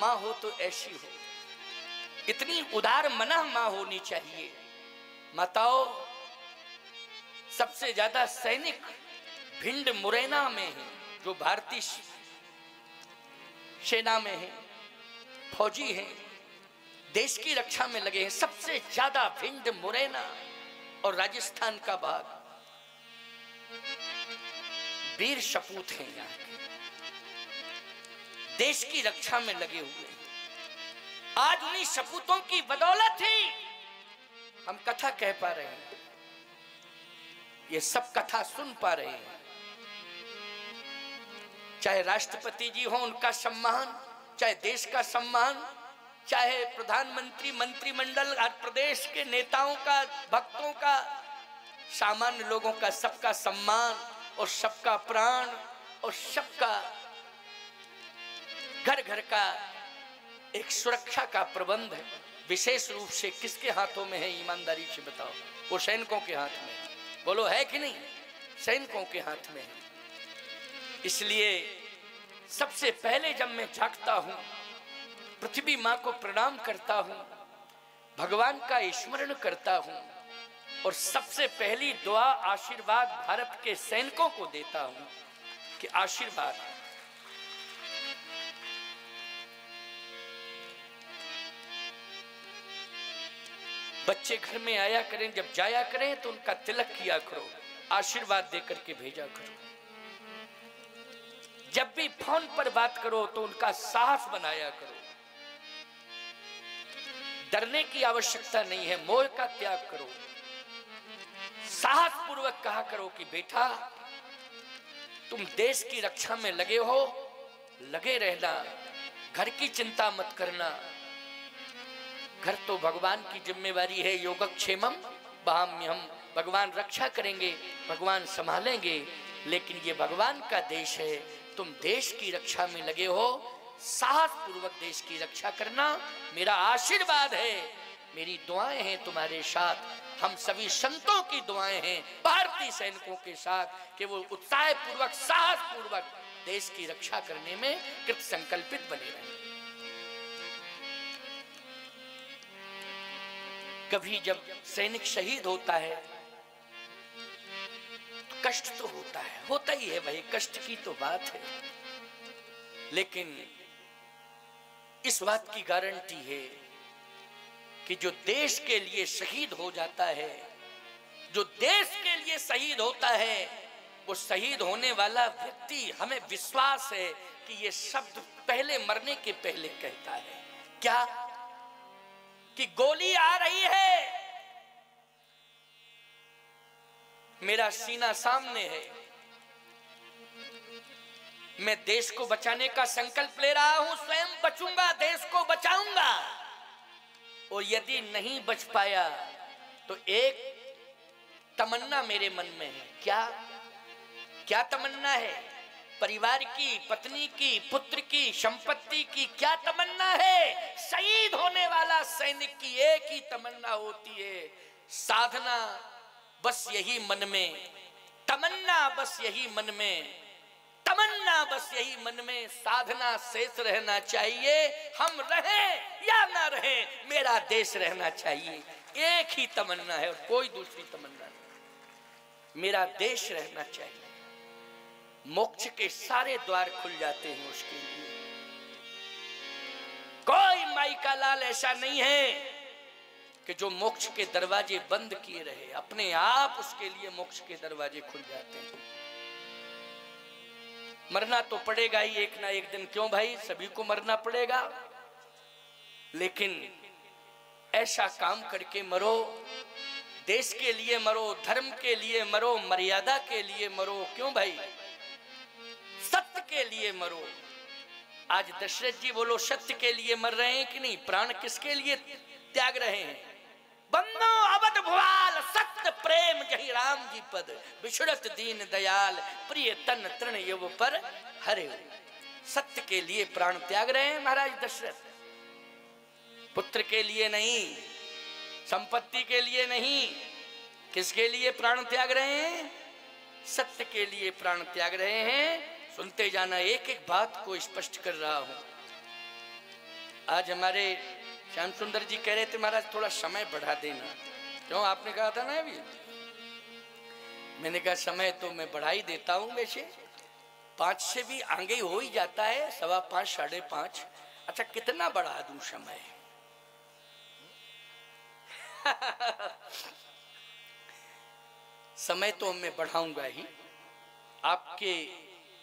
माँ हो तो ऐसी हो, इतनी उदार मना माँ होनी चाहिए। माताओं, सबसे ज्यादा सैनिक भिंड मुरैना में है, जो भारतीय सेना में है, फौजी हैं, देश की रक्षा में लगे हैं। सबसे ज्यादा भिंड मुरैना और राजस्थान का भाग वीर सपूत हैं, यहाँ के देश की रक्षा में लगे हुए हैं। आज उन्हीं सपूतों की बदौलत ही हम कथा कह पा रहे हैं, ये सब कथा सुन पा रहे हैं। चाहे राष्ट्रपति जी हो, उनका सम्मान, चाहे देश का सम्मान, चाहे प्रधानमंत्री, मंत्रिमंडल, प्रदेश के नेताओं का, भक्तों का, सामान्य लोगों का, सबका सम्मान और सबका प्राण और सबका घर घर का एक सुरक्षा का प्रबंध है। विशेष रूप से किसके हाथों में है? ईमानदारी से बताओ। वो सैनिकों के हाथ में है। बोलो है कि नहीं? सैनिकों के हाथ में है। इसलिए सबसे पहले जब मैं जागता हूं, पृथ्वी मां को प्रणाम करता हूं, भगवान का स्मरण करता हूं और सबसे पहली दुआ आशीर्वाद भारत के सैनिकों को देता हूं कि आशीर्वाद। बच्चे घर में आया करें, जब जाया करें तो उनका तिलक किया करो, आशीर्वाद देकर के भेजा करो। जब भी फोन पर बात करो तो उनका साहस बनाया करो। डरने की आवश्यकता नहीं है, मोह का त्याग करो। साहस पूर्वक कहा करो कि बेटा तुम देश की रक्षा में लगे हो, लगे रहना, घर की चिंता मत करना। घर तो भगवान की जिम्मेवारी है। योगक्षेमम वहाम्यहम्, भगवान रक्षा करेंगे, भगवान संभालेंगे, लेकिन ये भगवान का देश है। तुम देश की रक्षा में लगे हो, साहस पूर्वक देश की रक्षा करना मेरा आशीर्वाद है। मेरी दुआएं हैं तुम्हारे साथ, हम सभी संतों की दुआएं हैं भारतीय सैनिकों के साथ कि वो उत्साह पूर्वक, साहस पूर्वक देश की रक्षा करने में कृत संकल्पित बने रहें। कभी जब सैनिक शहीद होता है तो कष्ट तो होता है, होता ही है भाई, कष्ट की तो बात है। लेकिन इस बात की गारंटी है कि जो देश के लिए शहीद हो जाता है, जो देश के लिए शहीद होता है, वो शहीद होने वाला व्यक्ति, हमें विश्वास है कि ये शब्द पहले मरने के पहले कहता है क्या? कि गोली आ रही है, मेरा सीना सामने है, मैं देश को बचाने का संकल्प ले रहा हूं, स्वयं बचूंगा, देश को बचाऊंगा। और यदि नहीं बच पाया तो एक तमन्ना मेरे मन में है। क्या क्या तमन्ना है? परिवार की, पत्नी की, पुत्र की, संपत्ति की क्या तमन्ना है? शहीद होने वाला सैनिक की एक ही तमन्ना होती है, साधना बस यही मन में, तमन्ना बस यही मन में, तमन्ना बस यही मन में, साधना शेष रहना चाहिए। हम रहें या ना रहें, मेरा देश रहना चाहिए। एक ही तमन्ना है और कोई दूसरी तमन्ना नहीं, मेरा देश रहना चाहिए। मोक्ष के सारे द्वार खुल जाते हैं उसके लिए। कोई माई का लाल ऐसा नहीं है कि जो मोक्ष के दरवाजे बंद किए रहे, अपने आप उसके लिए मोक्ष के दरवाजे खुल जाते हैं। मरना तो पड़ेगा ही एक ना एक दिन, क्यों भाई, सभी को मरना पड़ेगा, लेकिन ऐसा काम करके मरो, देश के लिए मरो, धर्म के लिए मरो, मर्यादा के लिए मरो। क्यों भाई, सत्य के लिए मरो। आज दशरथ जी बोलो सत्य के लिए मर रहे हैं कि नहीं? प्राण किसके लिए त्याग रहे हैं? बंदो अवध भुआल सत्य प्रेम जही राम जी पद, विशुरत दीन दयाल प्रिय तन तृण युव पर हरे। सत्य के लिए प्राण त्याग रहे हैं महाराज दशरथ। पुत्र के लिए नहीं, संपत्ति के लिए नहीं, किसके लिए प्राण त्याग रहे हैं? सत्य के लिए प्राण त्याग रहे हैं। सुनते जाना, एक एक बात को स्पष्ट कर रहा हूं। आज हमारे श्याम सुंदर जी कह रहे थे महाराज थोड़ा समय बढ़ा देना। क्यों, आपने कहा था ना अभी? मैंने कहा समय तो मैं बढ़ा ही देता हूं, वैसे 5 से भी आगे हो ही जाता है, 5:15 5:30। अच्छा कितना बढ़ा दूं समय? समय तो मैं बढ़ाऊंगा ही। आपके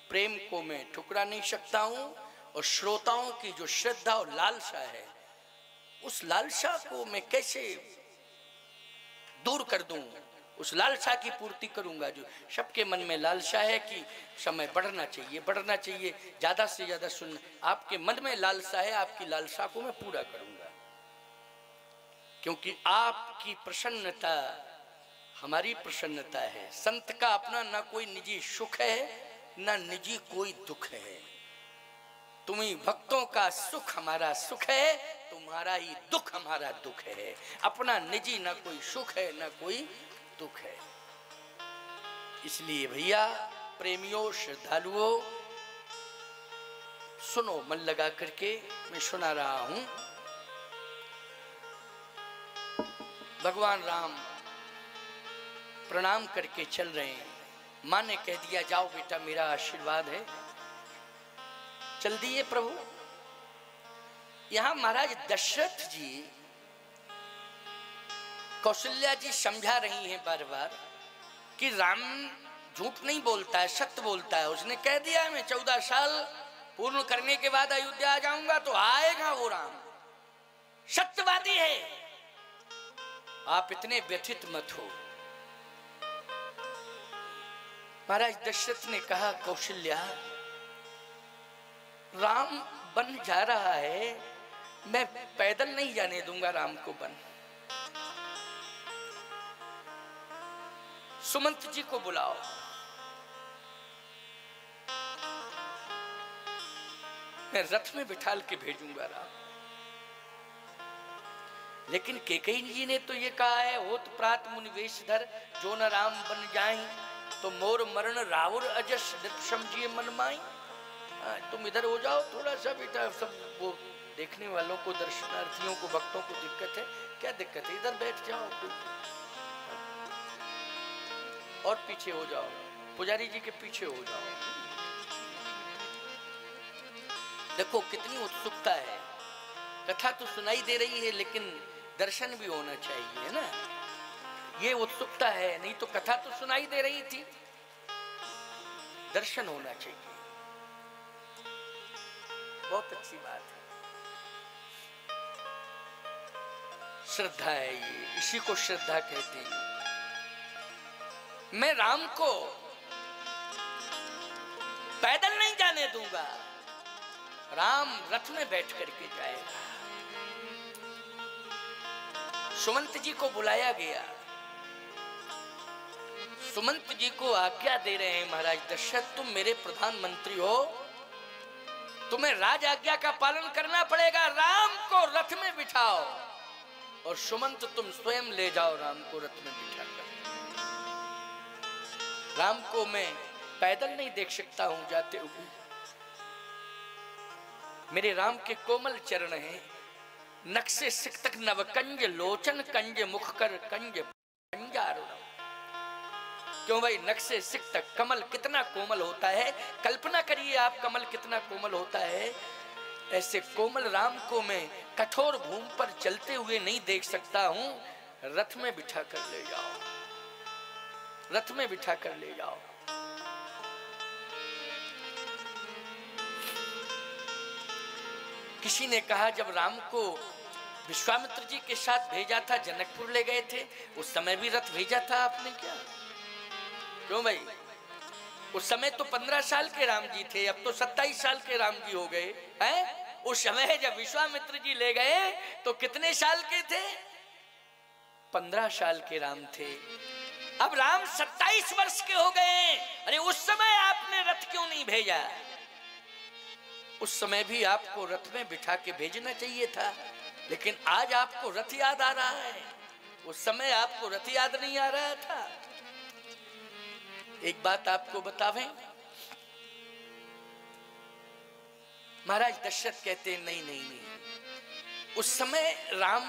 प्रेम को मैं ठुकरा नहीं सकता हूं, और श्रोताओं की जो श्रद्धा और लालसा है, उस लालसा को मैं कैसे दूर कर दूं, उस लालसा की पूर्ति करूंगा। जो सबके मन में लालसा है कि समय बढ़ना चाहिए, बढ़ना चाहिए, ज्यादा से ज्यादा सुनना, आपके मन में लालसा है, आपकी लालसा को मैं पूरा करूंगा। क्योंकि आपकी प्रसन्नता हमारी प्रसन्नता है। संत का अपना ना कोई निजी सुख है, ना निजी कोई दुख है। तुम्ही भक्तों का सुख हमारा सुख है, तुम्हारा ही दुख हमारा दुख है। अपना निजी ना कोई सुख है, ना कोई दुख है। इसलिए भैया, प्रेमियों, श्रद्धालुओं, सुनो मन लगा करके, मैं सुना रहा हूं। भगवान राम प्रणाम करके चल रहे हैं। माँ ने कह दिया जाओ बेटा, मेरा आशीर्वाद है, चल दिए प्रभु। यहां महाराज दशरथ जी, कौशल्या जी समझा रही हैं बार बार कि राम झूठ नहीं बोलता है, सत्य बोलता है। उसने कह दिया मैं 14 साल पूर्ण करने के बाद अयोध्या आ जाऊंगा, तो आएगा वो राम, सत्यवादी है। आप इतने व्यथित मत हो। महाराज दशरथ ने कहा कौशल्या, राम बन जा रहा है, मैं पैदल नहीं जाने दूंगा राम को बन। सुमंत जी को बुलाओ। मैं रथ में बिठाल के भेजूंगा राम। लेकिन कैकेयी जी ने तो ये कहा है, होत प्रात मुनि वेशधर, जो न राम बन जाए तो मोर मरण रावुर अजस, समझिए मन माई। तुम इधर हो जाओ थोड़ा सा बेटा, सब वो देखने वालों को, दर्शनार्थियों को, भक्तों को दिक्कत है। क्या दिक्कत है, इधर बैठ जाओ। और पीछे हो जाओ, पुजारी जी के पीछे हो जाओ। देखो कितनी उत्सुकता है। कथा तो सुनाई दे रही है, लेकिन दर्शन भी होना चाहिए, है ना? ये उत्सुकता है, नहीं तो कथा तो सुनाई दे रही थी, दर्शन होना चाहिए। बहुत अच्छी बात है, श्रद्धा है ये, इसी को श्रद्धा कहते हैं। मैं राम को पैदल नहीं जाने दूंगा, राम रथ में बैठ करके जाएगा। सुमंत जी को बुलाया गया। सुमंत जी को आज्ञा दे रहे हैं महाराज दशरथ, तुम मेरे प्रधानमंत्री हो, तुम्हें राज आज्ञा का पालन करना पड़ेगा। राम को रथ में बिठाओ, और सुमंत तुम स्वयं ले जाओ राम को रथ में बिठाकर। राम को मैं पैदल नहीं देख सकता हूं जाते हुए। मेरे राम के कोमल चरण हैं, नक्शे सिक्तक नवकंज लोचन कंज मुख कर कंज पंजारुणम। क्यों भाई, नक्शे सिक्तक, कमल कितना कोमल होता है। कल्पना करिए आप, कमल कितना कोमल होता है। ऐसे कोमल राम को मैं कठोर भूमि पर चलते हुए नहीं देख सकता हूं। रथ में बिठा कर ले जाओ, रथ में बिठा कर ले जाओ। किसी ने कहा जब राम को विश्वामित्र जी के साथ भेजा था, जनकपुर ले गए थे, उस समय भी रथ भेजा था आपने क्या? क्यों भाई, उस समय तो 15 साल के राम जी थे, अब तो 27 साल के राम जी हो गए हैं। उस समय जब विश्वामित्र जी ले गए तो कितने साल के थे? 15 साल के राम थे। अब राम 27 वर्ष के हो गए। अरे उस समय आपने रथ क्यों नहीं भेजा? उस समय भी आपको रथ में बिठा के भेजना चाहिए था, लेकिन आज आपको रथ याद आ रहा है, उस समय आपको रथ याद नहीं आ रहा था। एक बात आपको बतावें, महाराज दशरथ कहते हैं नहीं नहीं नहीं, उस समय राम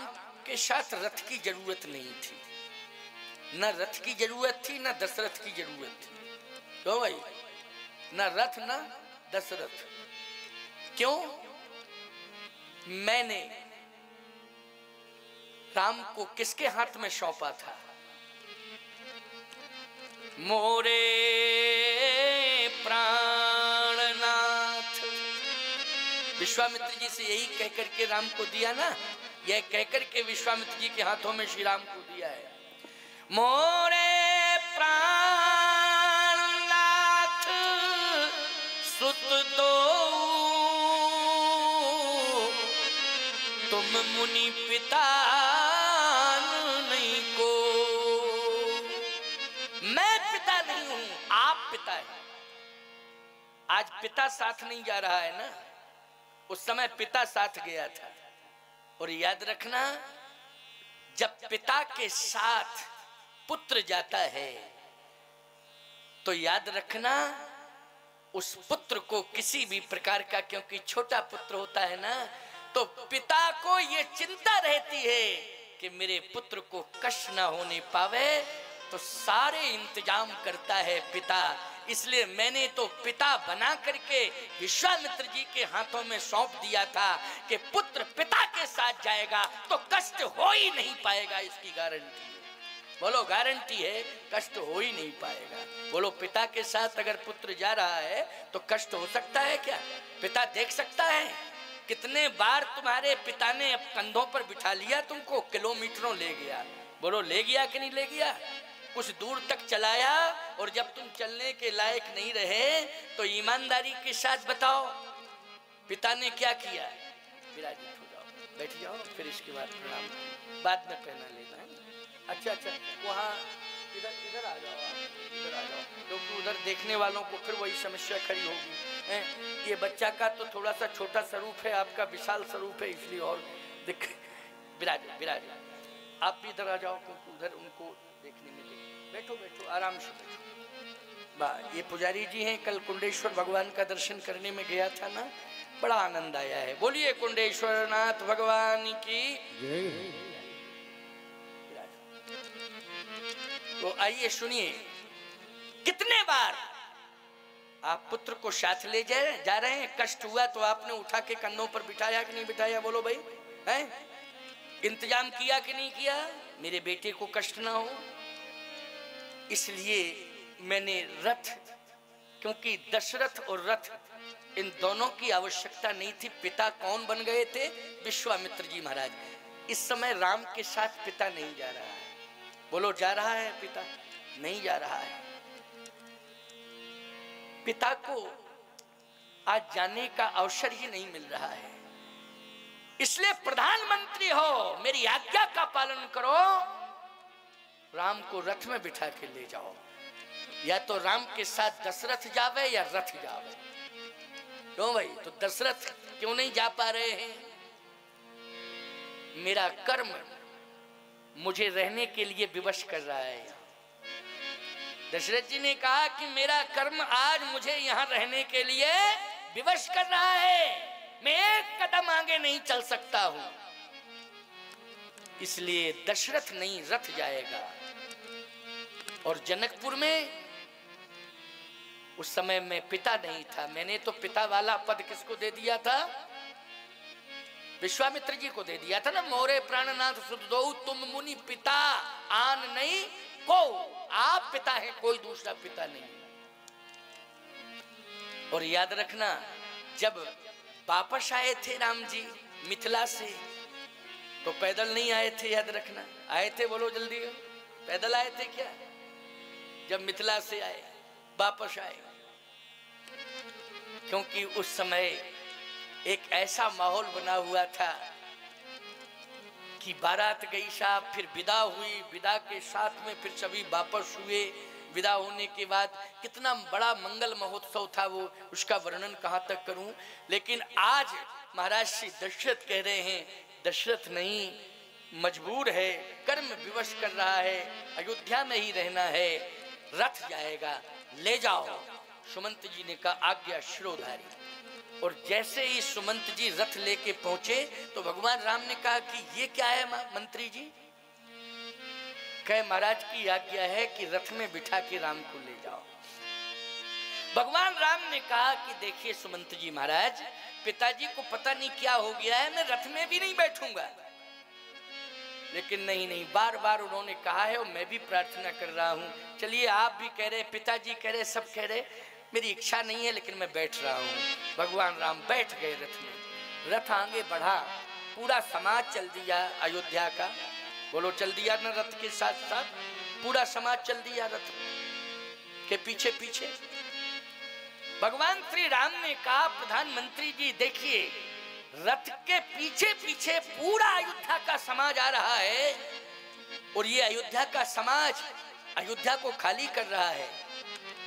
के साथ रथ की जरूरत नहीं थी, न रथ की जरूरत थी न दशरथ की जरूरत थी। क्यों भाई? न रथ न दशरथ। क्यों? मैंने राम को किसके हाथ में सौंपा था? मोरे प्राणनाथ। विश्वामित्र जी से यही कहकर के राम को दिया ना, यह कहकर के विश्वामित्र जी के हाथों में श्री राम को दिया है। मोरे प्राणनाथ सुत दो तुम मुनि पिता नहीं को। मैं पिता नहीं हूं, आप पिता है। आज पिता साथ नहीं जा रहा है ना, उस समय पिता साथ गया था। और याद रखना, जब पिता के साथ पुत्र जाता है तो याद रखना उस पुत्र को किसी भी प्रकार का, क्योंकि छोटा पुत्र होता है ना, तो पिता को ये चिंता रहती है कि मेरे पुत्र को कष्ट ना होने पावे, तो सारे इंतजाम करता है पिता। इसलिए मैंने तो पिता बना करके विश्वामित्र जी के हाथों में सौंप दिया था कि पुत्र पिता के साथ जाएगा तो कष्ट हो ही नहीं पाएगा, इसकी गारंटी है। बोलो गारंटी है, कष्ट हो ही नहीं पाएगा। बोलो पिता के साथ अगर पुत्र जा रहा है तो कष्ट हो सकता है क्या? पिता देख सकता है? कितने बार तुम्हारे पिता ने अब कंधों पर बिठा लिया, तुमको किलोमीटरों ले गया। बोलो ले गया कि नहीं ले गया? कुछ दूर तक चलाया, और जब तुम चलने के लायक नहीं रहे तो ईमानदारी के साथ बताओ पिता ने क्या किया? विराजित हो जाओ, बैठ जाओ, फिर इसके बाद प्रणाम, बाद में पहना लेना है। अच्छा, वहाँ इधर आ जाओ, इधर आ जाओ, क्योंकि उधर देखने वालों को फिर वही समस्या खड़ी होगी। ये बच्चा का तो थोड़ा सा छोटा स्वरूप है, आपका विशाल स्वरूप है, इसलिए और दिख। विराज आप भी इधर आ जाओ, क्योंकि उधर उनको देखने में बैठो, आराम से बैठो। ये पुजारी जी हैं, कल कुंडेश्वर भगवान का दर्शन करने में गया था ना, बड़ा आनंद आया है। बोलिए कुंडेश्वर नाथ भगवान की जय। तो आइए सुनिए, कितने बार आप पुत्र को साथ ले जा रहे हैं, कष्ट हुआ तो आपने उठा के कंधों पर बिठाया कि नहीं बिठाया? बोलो भाई, हैं? इंतजाम किया कि नहीं किया? मेरे बेटे को कष्ट ना हो, इसलिए मैंने रथ, क्योंकि दशरथ और रथ इन दोनों की आवश्यकता नहीं थी। पिता कौन बन गए थे? विश्वामित्र जी महाराज। इस समय राम के साथ पिता नहीं जा रहा है। बोलो जा रहा है पिता? नहीं जा रहा है। पिता को आज जाने का अवसर ही नहीं मिल रहा है। इसलिए प्रधानमंत्री हो, मेरी आज्ञा का पालन करो, राम को रथ में बिठा के ले जाओ। या तो राम के साथ दशरथ जावे या रथ जावे। क्यों भाई? तो दशरथ क्यों नहीं जा पा रहे हैं? मेरा कर्म मुझे रहने के लिए विवश कर रहा है। दशरथ जी ने कहा कि मेरा कर्म आज मुझे यहाँ रहने के लिए विवश कर रहा है, मैं एक कदम आगे नहीं चल सकता हूं। इसलिए दशरथ नहीं, रथ जाएगा। और जनकपुर में उस समय में पिता नहीं था। मैंने तो पिता वाला पद किसको दे दिया था? विश्वामित्र जी को दे दिया था ना। मोरे प्राणनाथ सुत दो तुम मुनि पिता आन नहीं को। आप पिता है, कोई दूसरा पिता नहीं। और याद रखना, जब वापस आए थे राम जी मिथिला से, तो पैदल नहीं आए थे। याद रखना, आए थे, बोलो जल्दी, पैदल आए थे क्या? जब मिथिला से आए, वापस आए, क्योंकि उस समय एक ऐसा माहौल बना हुआ था कि बारात गई साहब, फिर विदा हुई, विदा के साथ में फिर सभी वापस हुए। विदा होने के बाद कितना बड़ा मंगल महोत्सव था वो, उसका वर्णन कहाँ तक करूं। लेकिन आज महाराज श्री दशरथ कह रहे हैं, दशरथ नहीं, मजबूर है, कर्म विवश कर रहा है, अयोध्या में ही रहना है, रथ जाएगा, ले जाओ। सुमंत जी ने कहा आज्ञा शिरोधारी। और जैसे ही सुमंत जी रथ लेके पहुंचे तो भगवान राम ने कहा कि ये क्या है मंत्री जी? कहे महाराज की आज्ञा है कि रथ में बिठा के राम को ले जाओ। भगवान राम ने कहा कि देखिए सुमंत जी महाराज, पिताजी को पता नहीं क्या हो गया है, मैं रथ में भी नहीं बैठूंगा। लेकिन नहीं, बार बार उन्होंने कहा है और मैं भी प्रार्थना कर रहा हूं, चलिए आप भी कह रहे, पिताजी कह रहे, सब कह रहे, मेरी इच्छा नहीं है लेकिन मैं बैठ रहा हूं। भगवान राम बैठ गए रथ में। रथ आगे बढ़ा, पूरा समाज चल दिया अयोध्या का, बोलो चल दिया ना, रथ के साथ साथ पूरा समाज चल दिया रथ के पीछे पीछे। भगवान श्री राम ने कहा प्रधानमंत्री जी देखिए, रथ के पीछे पीछे पूरा अयोध्या का समाज आ रहा है और ये अयोध्या का समाज अयोध्या को खाली कर रहा है।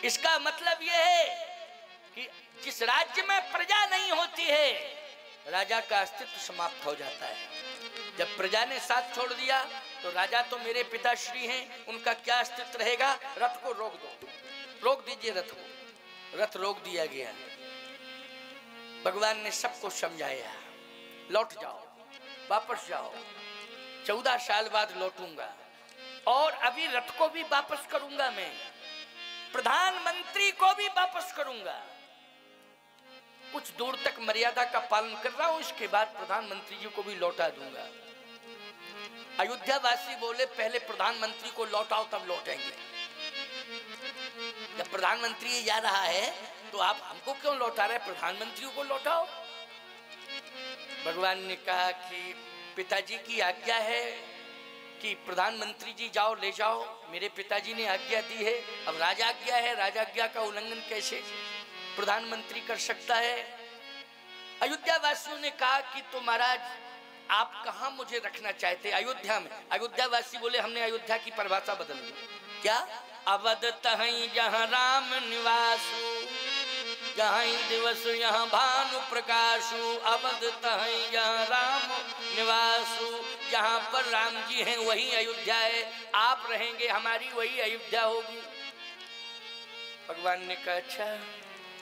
इसका मतलब यह है कि जिस राज्य में प्रजा नहीं होती है, राजा का अस्तित्व समाप्त हो जाता है। जब प्रजा ने साथ छोड़ दिया तो राजा तो मेरे पिताश्री हैं, उनका क्या अस्तित्व रहेगा? रथ को रोक दो, रोक दीजिए रथ को। रथ रोक दिया गया। भगवान ने सबको समझाया, लौट जाओ, वापस जाओ, 14 साल बाद लौटूंगा और अभी रथ को भी वापस करूंगा, मैं प्रधानमंत्री को भी वापस करूंगा। कुछ दूर तक मर्यादा का पालन कर रहा हूं, इसके बाद प्रधानमंत्री जी को भी लौटा दूंगा। अयोध्या वासी बोले पहले प्रधानमंत्री को लौटाओ तब लौटेंगे। जब प्रधानमंत्री जा रहा है तो आप हमको क्यों लौटा रहे, प्रधानमंत्री को लौटाओ। भगवान ने कहा कि पिताजी की आज्ञा है कि प्रधानमंत्री जी जाओ, ले जाओ, मेरे पिताजी ने आज्ञा दी है। अब राजाज्ञा है, राजाज्ञा का उल्लंघन कैसे प्रधानमंत्री कर सकता है? अयोध्या वासियों ने कहा कि तो महाराज आप कहां मुझे रखना चाहते? अयोध्या में। अयोध्या वासी बोले हमने अयोध्या की परिभाषा बदल दी। क्या? अवध तहीं जहां राम निवासु, जहां दिवस यहाँ भानु प्रकाशु। अवध तहीं जहां राम निवासु, जहां पर राम जी हैं वही अयोध्या है, आप रहेंगे हमारी वही अयोध्या होगी। भगवान ने कहा अच्छा